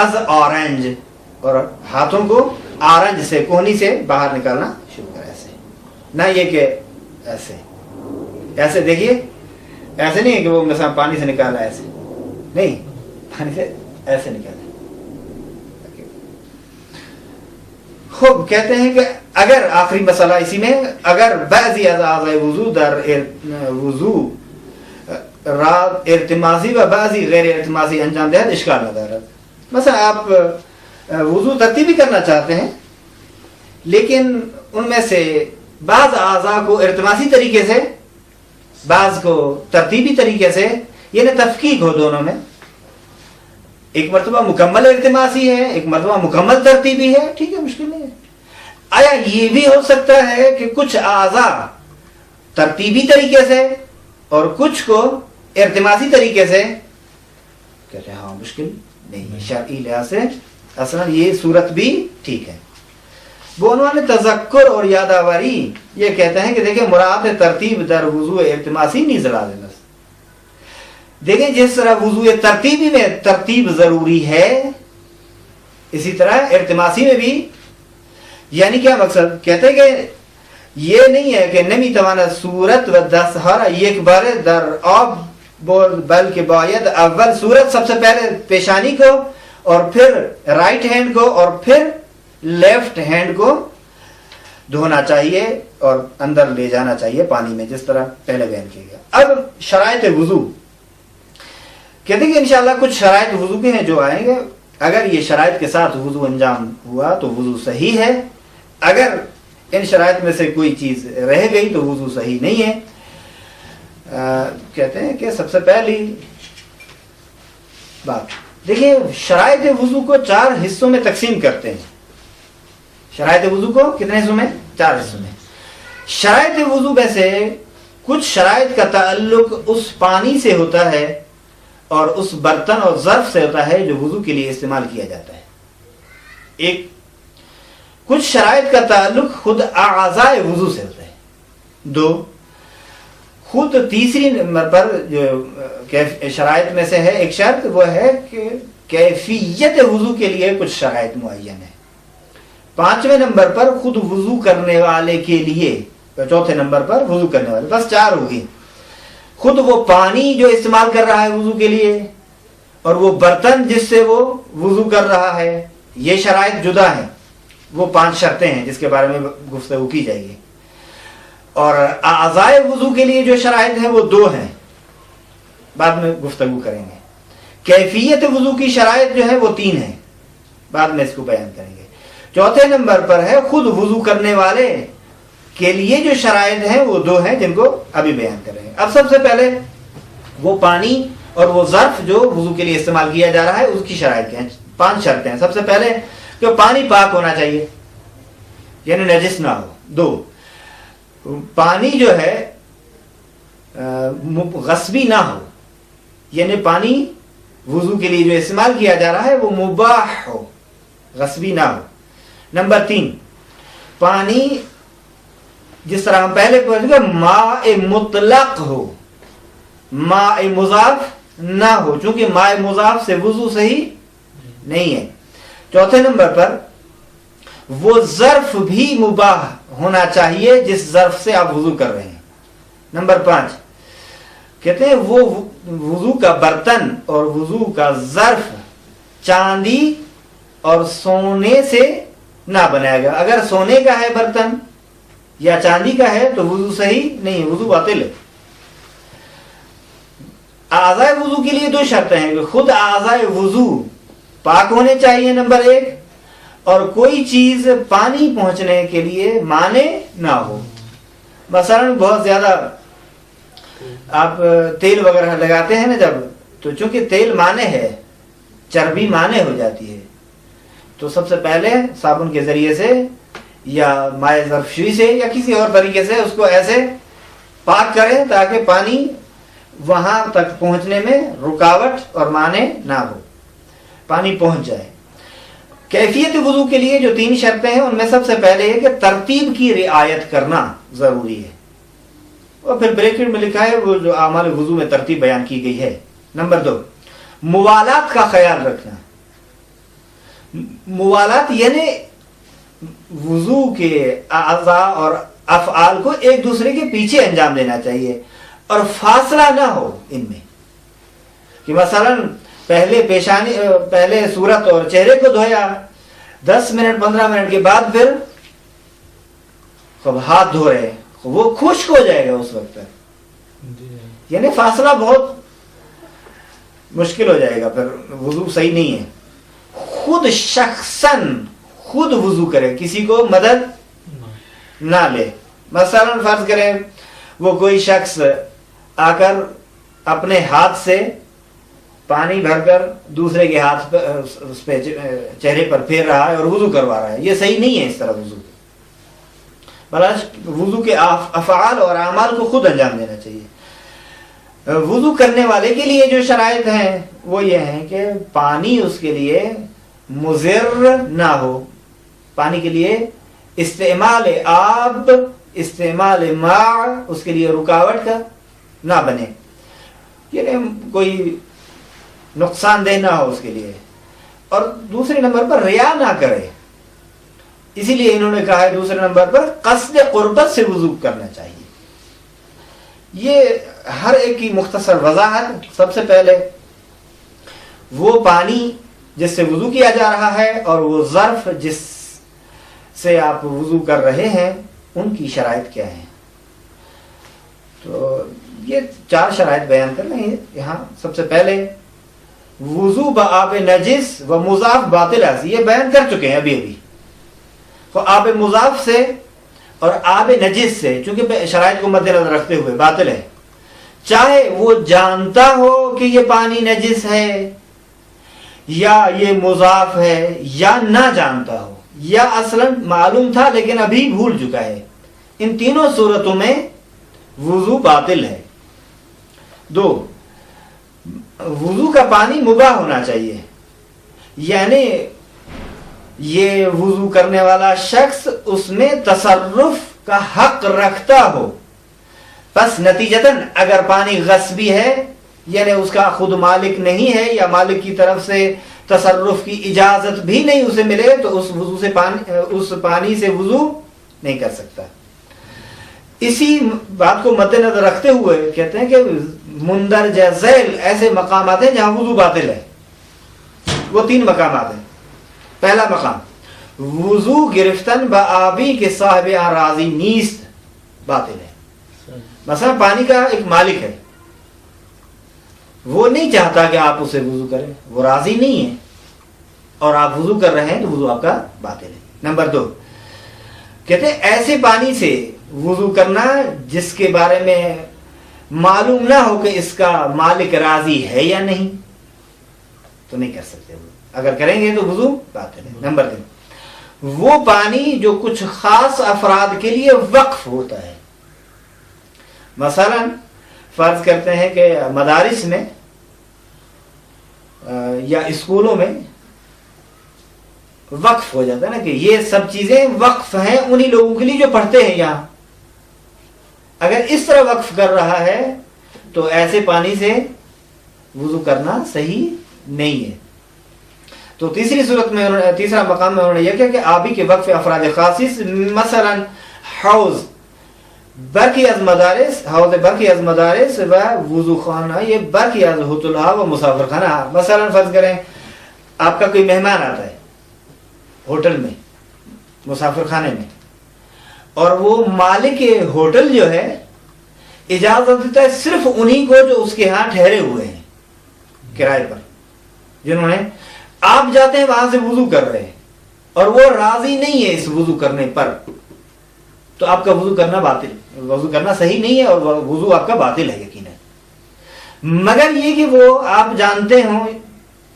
از orange, اور ہاتھوں کو آرنج سے، کوہنی سے باہر نکالنا شروع کریں. ایسے نہ یہ کہ ایسے ایسے دیکھیے، ایسے نہیں ہے کہ وہ مثلا پانی سے نکالا، ایسے نہیں، پانی سے ایسے نکالا. خوب کہتے ہیں کہ اگر آخری مسئلہ اسی میں، اگر بعضی اعضاء وضو در وضو ارتماسی و بعضی غیر ارتماسی انجام دہد اشکال ندارد. مثلا آپ وضو ترتیبی کرنا چاہتے ہیں، لیکن ان میں سے بعض اعضاء کو ارتماسی طریقے سے، بعض کو ترتیبی طریقے سے، یعنی تفکیک ہو دونوں میں، ایک مرتبہ مکمل ارتماسی ہے، ایک مرتبہ مکمل ترتیبی ہے، ٹھیک ہے، مشکل نہیں ہے. آیا یہ بھی ہو سکتا ہے کہ کچھ اعضاء ترتیبی طریقے سے اور کچھ کو ارتماسی طریقے سے؟ کہتے ہیں ہاں، مشکل نہیں ہے، شرعی لحاظ سے اصلا یہ صورت بھی ٹھیک ہے. وہ عنوان تذکر اور یادآوری یہ کہتے ہیں کہ دیکھیں مراد ترتیب در وضو ارتماسی نہیں ضرور ہے. دیکھیں جس طرح وضو ترتیبی میں ترتیب ضروری ہے، اسی طرح ارتماسی میں بھی. یعنی کیا مقصد؟ کہتے ہیں کہ یہ نہیں ہے کہ نمی توانا صورت و دستہارا یک بار در آب بلکہ باید اول صورت سب سے پہلے پیشانی کو، اور پھر رائٹ ہینڈ کو، اور پھر لیفٹ ہینڈ کو دھونا چاہیے اور اندر لے جانا چاہیے پانی میں، جس طرح پہلے بیان کیا گیا. اب شرائط وضو کہتے ہیں کہ انشاءاللہ کچھ شرائط وضو کے ہیں جو آئیں گے. اگر یہ شرائط کے ساتھ وضو انجام ہوا تو وضو صحیح ہے، اگر ان شرائط میں سے کوئی چیز رہ گئی تو وضو صحیح نہیں ہے. کہتے ہیں کہ سب سے پہلی بات دیکھیں، شرائط وضو کو 4 حصوں میں تقسیم کرتے ہیں. شرائط وضو کو کتنے حصوں میں؟ 4 حصوں میں. شرائط وضو میں سے کچھ شرائط کا تعلق اس پانی سے ہوتا ہے اور اس برتن اور ظرف سے ہوتا ہے جو وضو کے لیے استعمال کیا جاتا ہے. ایک کچھ شرائط کا تعلق خود اعضاء وضو سے ہوتا ہے. 2 خود تیسری نمبر پر جو شرائط میں سے ہے ایک شرط، وہ ہے کہ کیفیت وضو کے لیے کچھ شرائط معین ہے. 5ویں نمبر پر خود وضو کرنے والے کے لیے، 4تھے نمبر پر وضو کرنے والے، بس 4 ہوگی. خود وہ پانی جو استعمال کر رہا ہے وضو کے لیے، اور وہ برتن جس سے وہ وضو کر رہا ہے، یہ شرائط جدا ہیں. وہ 5 شرطیں ہیں جس کے بارے میں گفتگو کی جائے گی. اور اعضاء وضو کے لیے جو شرائط ہیں وہ 2 ہیں، بعد میں گفتگو کریں گے. کیفیت وضو کی شرائط جو ہے وہ 3 ہیں، بعد میں اس کو بیان کریں گے. 4تھے نمبر پر ہے خود وضو کرنے والے کے لیے جو شرائط ہیں وہ 2 ہیں جن کو ابھی بیان کریں گے. اب سب سے پہلے وہ پانی اور وہ ظرف جو وضو کے لیے استعمال کیا جا رہا ہے اس کی شرائط کیا ہیں. 5 شرطیں ہیں. سب سے پہلے کہ پانی پاک ہونا چاہیے، یعنی نجس نہ ہو. 2 پانی جو ہے غصبی نہ ہو، یعنی پانی وضو کے لیے جو استعمال کیا جا رہا ہے وہ مباح ہو، غصبی نہ ہو. نمبر 3 پانی جس طرح ہم پہلے پڑھ چکے ماء مطلق ہو، ماء مضاف نہ ہو، چونکہ ماء مضاف سے وضو صحیح نہیں ہے. 4تھے نمبر پر وہ ظرف بھی مباح ہونا چاہیے جس ظرف سے آپ وضو کر رہے ہیں. نمبر 5 کہتے ہیں وہ وضو کا برتن اور وضو کا ظرف چاندی اور سونے سے نہ بنایا گیا. اگر سونے کا ہے برتن یا چاندی کا ہے تو وضو صحیح نہیں، وضو باطل ہے. اعضاء وضو کے لیے 2 شرطیں ہیں کہ خود اعضاء وضو پاک ہونے چاہیے نمبر 1، اور کوئی چیز پانی پہنچنے کے لیے مانع نہ ہو. مثلا بہت زیادہ آپ تیل وغیرہ لگاتے ہیں نا جب، تو چونکہ تیل مانع ہے، چربی مانع ہو جاتی ہے، تو سب سے پہلے صابن کے ذریعے سے یا مائع ظرفشوئی سے یا کسی اور طریقے سے اس کو ایسے پاک کریں تاکہ پانی وہاں تک پہنچنے میں رکاوٹ اور مانع نہ ہو، پانی پہنچ جائے. کیفیت وضو کے لیے جو 3 شرطیں ہیں ان میں سب سے پہلے ہے کہ ترتیب کی رعایت کرنا ضروری ہے، اور پھر بریکٹ میں لکھا ہے وہ جو اعمال وضو میں ترتیب بیان کی گئی ہے. نمبر 2 موالات کا خیال رکھنا، موالات یعنی وضو کے اعضاء اور افعال کو ایک دوسرے کے پیچھے انجام دینا چاہیے اور فاصلہ نہ ہو ان میں، کہ مثلا پہلے صورت اور چہرے کو دھویا، 10 منٹ 15 منٹ کے بعد پھر ہاتھ دھو رہے، وہ خشک ہو جائے گا اس وقت پر، یعنی فاصلہ بہت مشکل ہو جائے گا، پھر وضو صحیح نہیں ہے۔ خود شخصاً خود وضو کرے، کسی کو مدد نہ لے۔ مثلا فرض کریں وہ کوئی شخص آ کر اپنے ہاتھ سے پانی بھر کر دوسرے کے ہاتھ پہ اس پہ چہرے پر پھیر رہا ہے اور وضو کروا رہا ہے، یہ صحیح نہیں ہے اس طرح وضو۔ بلاش وضو کے افعال اور اعمال کو خود انجام دینا چاہیے۔ وضو کرنے والے کے لیے جو شرائط ہیں وہ یہ ہیں کہ پانی اس کے لیے مضر نہ ہو، پانی کے لیے استعمال آب استعمال ماء اس کے لیے رکاوٹ کا نہ بنے، یعنی کوئی نقصان دہ نہ ہو اس کے لیے، اور دوسرے نمبر پر ریا نہ کرے، اسی لیے انہوں نے کہا ہے دوسرے نمبر پر قصد قربت سے وضو کرنا چاہیے۔ یہ ہر ایک کی مختصر وضاحت۔ سب سے پہلے وہ پانی جس سے وضو کیا جا رہا ہے اور وہ ظرف جس سے آپ وضو کر رہے ہیں ان کی شرائط کیا ہیں، تو یہ 4 شرائط بیان کر رہے ہیں یہاں۔ سب سے پہلے وضو بآب نجس و مضاف باطل ہے، یہ بیان کر چکے ہیں ابھی تو آب مضاف سے اور آب نجس سے، چونکہ شرائط کو مد نظر رکھتے ہوئے باطل ہے، چاہے وہ جانتا ہو کہ یہ پانی نجس ہے یا یہ مضاف ہے یا نہ جانتا ہو یا اصلا معلوم تھا لیکن ابھی بھول چکا ہے، ان تینوں صورتوں میں وضو باطل ہے۔ 2، وضو کا پانی مباح ہونا چاہیے، یعنی یہ وضو کرنے والا شخص اس میں تصرف کا حق رکھتا ہو، بس نتیجتاً اگر پانی غصبی ہے یعنی اس کا خود مالک نہیں ہے یا مالک کی طرف سے تصرف کی اجازت بھی نہیں اسے ملے تو اس پانی سے وضو نہیں کر سکتا۔ اسی بات کو مد نظر رکھتے ہوئے کہتے ہیں کہ مندرجہ ذیل ایسے مقامات ہیں جہاں وضو باطل ہے، وہ 3 مقامات ہیں۔ پہلا مقام وضو گرفتن بآبی کے صاحب راضی نیست باطل ہے، مثلا پانی کا ایک مالک ہے، وہ نہیں چاہتا کہ آپ اسے وضو کریں، وہ راضی نہیں ہے اور آپ وضو کر رہے ہیں تو وضو آپ کا باطل ہے۔ نمبر 2 کہتے ہیں ایسے پانی سے وضو کرنا جس کے بارے میں معلوم نہ ہو کہ اس کا مالک راضی ہے یا نہیں، تو نہیں کر سکتے، اگر کریں گے تو وضو باطل ہے۔ نمبر 3 وہ پانی جو کچھ خاص افراد کے لیے وقف ہوتا ہے، مثلا فرض کرتے ہیں کہ مدارس میں یا اسکولوں میں وقف ہو جاتا ہے نا کہ یہ سب چیزیں وقف ہیں انہی لوگوں کے لیے جو پڑھتے ہیں یہاں، اگر اس طرح وقف کر رہا ہے تو ایسے پانی سے وضو کرنا صحیح نہیں ہے۔ تو تیسری صورت میں تیسرا مقام میں انہوں نے یہ کہا کہ آبی کے وقف افراد خاص، مثلا حوض برقی از مدارس، حوض برقی از مدارس و وضو خانہ، یہ برقی از ہوتلہ و مسافر خانہ۔ مثلا فرض کریں آپ کا کوئی مہمان آتا ہے ہوٹل میں، مسافر خانے میں، اور وہ مالک ہوٹل جو ہے اجازت دیتا ہے صرف انہی کو جو اس کے ہاں ٹھہرے ہوئے ہیں کرائے پر، جنہوں نے آپ جاتے ہیں وہاں سے وضو کر رہے ہیں اور وہ راضی نہیں ہے اس وضو کرنے پر، تو آپ کا وضو کرنا باطل، وضو کرنا صحیح نہیں ہے اور وضو آپ کا باطل ہے یقیناً، مگر یہ کہ وہ آپ جانتے ہوں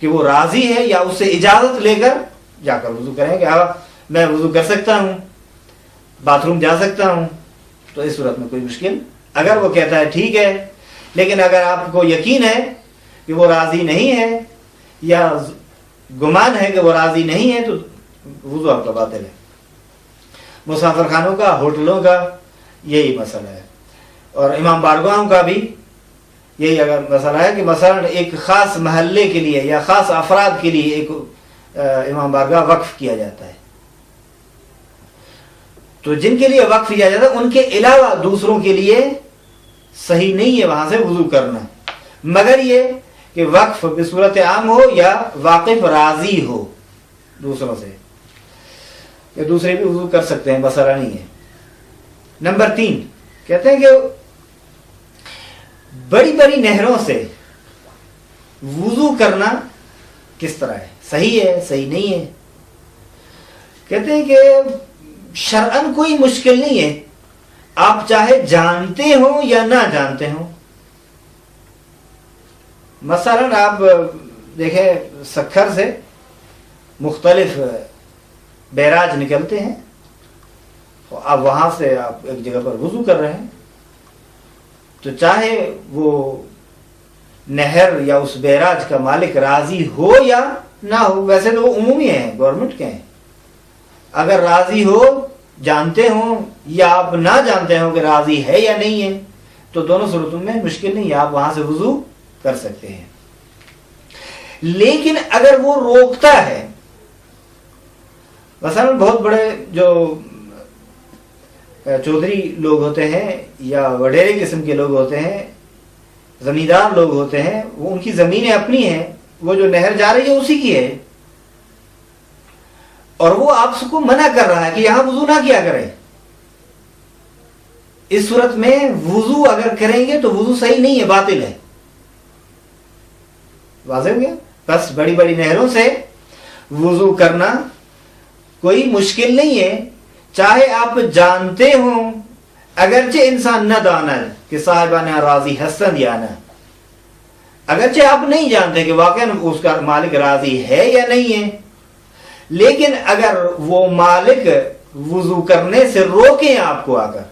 کہ وہ راضی ہے یا اس سے اجازت لے کر جا کر وضو کریں کہ میں وضو کر سکتا ہوں، باتھ روم جا سکتا ہوں، تو اس صورت میں کوئی مشکل، اگر وہ کہتا ہے ٹھیک ہے، لیکن اگر آپ کو یقین ہے کہ وہ راضی نہیں ہے یا گمان ہے کہ وہ راضی نہیں ہے تو وضو آپ کا باطل ہے۔ مسافر خانوں کا، ہوٹلوں کا یہی مسئلہ ہے، اور امام بارگاہوں کا بھی یہی اگر مسئلہ ہے کہ مثلا ایک خاص محلے کے لیے یا خاص افراد کے لیے ایک امام بارگاہ وقف کیا جاتا ہے. تو جن کے لیے وقف کیا جاتا ہے ان کے علاوہ دوسروں کے لیے صحیح نہیں ہے وہاں سے وضو کرنا، مگر یہ کہ وقف بصورت عام ہو یا واقف راضی ہو دوسروں سے، یا دوسرے بھی وضو کر سکتے ہیں، مسئلہ نہیں ہے. نمبر 3 کہتے ہیں کہ بڑی بڑی نہروں سے وضو کرنا کس طرح ہے، صحیح ہے صحیح نہیں ہے. کہتے ہیں کہ شرعاً کوئی مشکل نہیں ہے، آپ چاہے جانتے ہوں یا نہ جانتے ہوں. مثلا آپ دیکھیں سکھر سے مختلف بیراج نکلتے ہیں، اب وہاں سے آپ ایک جگہ پر وضو کر رہے ہیں، تو چاہے وہ نہر یا اس بیراج کا مالک راضی ہو یا نہ ہو، ویسے تو وہ عمومی ہیں، گورنمنٹ کے ہیں، اگر راضی ہو جانتے ہوں یا آپ نہ جانتے ہوں کہ راضی ہے یا نہیں ہے، تو دونوں صورتوں میں مشکل نہیں ہے، آپ وہاں سے وضو کر سکتے ہیں. لیکن اگر وہ روکتا ہے، مثلا بہت بڑے جو چودھری لوگ ہوتے ہیں یا وڈیرے قسم کے لوگ ہوتے ہیں، زمیندار لوگ ہوتے ہیں، وہ ان کی زمینیں اپنی ہیں، وہ جو نہر جا رہی ہے اسی کی ہے، اور وہ آپ کو منع کر رہا ہے کہ یہاں وضو نہ کیا کریں. اس صورت میں وضو اگر کریں گے تو وضو صحیح نہیں ہے، باطل ہے. واضح ہو گیا؟ بس بڑی بڑی نہروں سے وضو کرنا کوئی مشکل نہیں ہے، چاہے آپ جانتے ہوں، اگرچہ انسان نہ دانا ہے کہ صاحبانہ راضی حسن یا نہ، اگرچہ آپ نہیں جانتے کہ واقعا اس کا مالک راضی ہے یا نہیں ہے، لیکن اگر وہ مالک وضو کرنے سے روکیں آپ کو آ کر،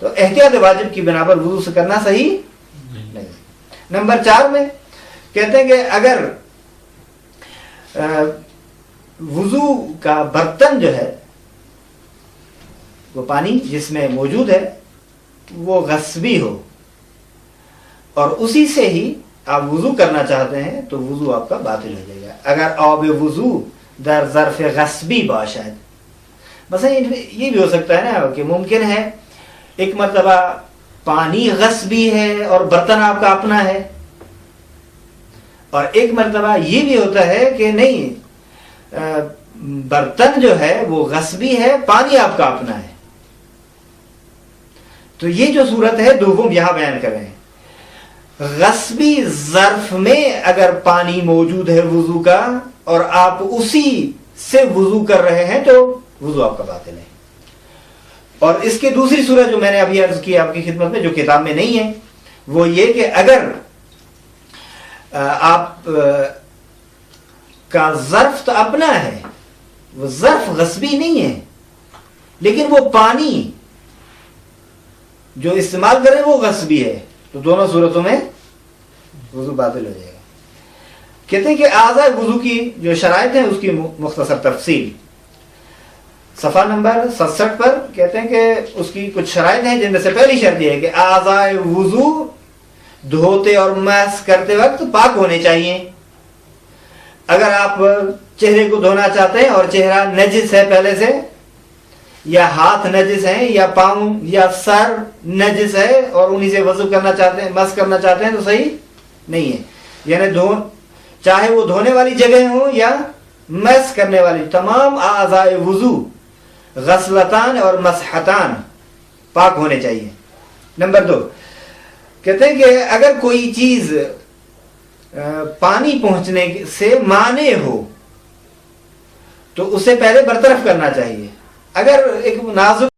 تو احتیاط واجب کی بنا پر وضو سے کرنا صحیح نہیں. نمبر 4 میں کہتے ہیں کہ اگر وضو کا برتن جو ہے، وہ پانی جس میں موجود ہے وہ غصبی ہو اور اسی سے ہی آپ وضو کرنا چاہتے ہیں، تو وضو آپ کا باطل ہو جائے گا. اگر آب وضو در ظرف غصبی باشد، مثلا یہ بھی ہو سکتا ہے نا کہ ممکن ہے ایک مرتبہ پانی غصبی ہے اور برتن آپ کا اپنا ہے، اور ایک مرتبہ یہ بھی ہوتا ہے کہ نہیں برتن جو ہے وہ غصبی ہے، پانی آپ کا اپنا ہے. تو یہ جو صورت ہے دوم یہاں بیان کر رہے ہیں. غصبی ظرف میں اگر پانی موجود ہے وضو کا اور آپ اسی سے وضو کر رہے ہیں تو وضو آپ کا باطل ہے. اور اس کی دوسری صورت جو میں نے ابھی عرض کی آپ کی خدمت میں، جو کتاب میں نہیں ہے، وہ یہ کہ اگر آپ کا ظرف تو اپنا ہے، وہ ظرف غصبی نہیں ہے، لیکن وہ پانی جو استعمال کریں وہ غصبی ہے، تو دونوں صورتوں میں وضو باطل ہو جائے گا. کہتے ہیں کہ اعضاء وضو کی جو شرائط ہیں اس کی مختصر تفصیل صفحہ نمبر 67 پر کہتے ہیں کہ اس کی کچھ شرائط ہیں، جن میں سے پہلی شرط یہ ہے کہ اعضاء وضو دھوتے اور مسح کرتے وقت پاک ہونے چاہیے. اگر آپ چہرے کو دھونا چاہتے ہیں اور چہرہ نجس ہے پہلے سے، یا ہاتھ نجس ہیں، یا پاؤں یا سر نجس ہے اور انہی سے وضو کرنا چاہتے ہیں، مسح کرنا چاہتے ہیں، تو صحیح نہیں ہے. یعنی چاہے وہ دھونے والی جگہ ہوں یا مسح کرنے والی، تمام اعضاء وضو غسلتان اور مسحتان پاک ہونے چاہیے. نمبر 2 کہتے ہیں کہ اگر کوئی چیز پانی پہنچنے سے مانع ہو تو اسے پہلے برطرف کرنا چاہیے. اگر ایک نازک